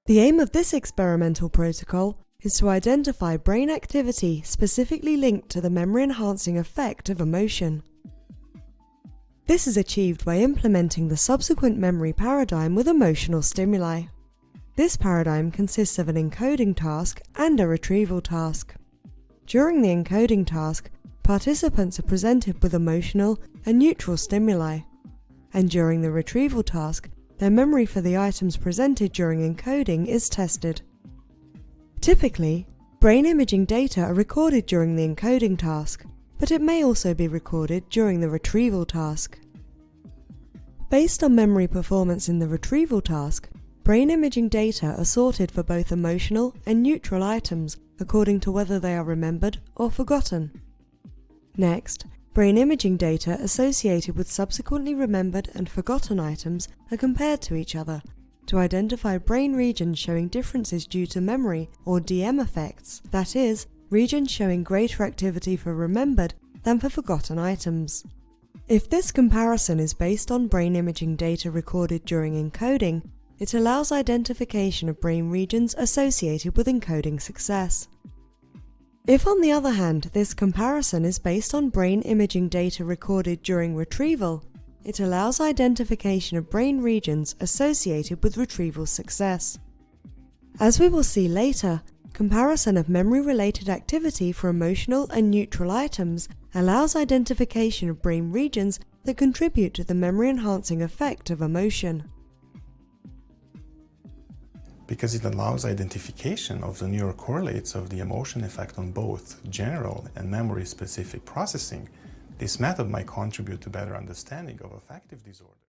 The aim of this experimental protocol is to identify brain activity specifically linked to the memory-enhancing effect of emotion. This is achieved by implementing the subsequent memory paradigm with emotional stimuli. This paradigm consists of an encoding task and a retrieval task. During the encoding task, participants are presented with emotional and neutral stimuli, and during the retrieval task, their memory for the items presented during encoding is tested. Typically, brain imaging data are recorded during the encoding task, but it may also be recorded during the retrieval task. Based on memory performance in the retrieval task, brain imaging data are sorted for both emotional and neutral items according to whether they are remembered or forgotten. Next, brain imaging data associated with subsequently remembered and forgotten items are compared to each other to identify brain regions showing differences due to memory or DM effects, that is, regions showing greater activity for remembered than for forgotten items. If this comparison is based on brain imaging data recorded during encoding, it allows identification of brain regions associated with encoding success. If, on the other hand, this comparison is based on brain imaging data recorded during retrieval, it allows identification of brain regions associated with retrieval success. As we will see later, comparison of memory-related activity for emotional and neutral items allows identification of brain regions that contribute to the memory-enhancing effect of emotion. Because it allows identification of the neurocorrelates of the emotion effect on both general and memory-specific processing, this method might contribute to better understanding of affective disorder.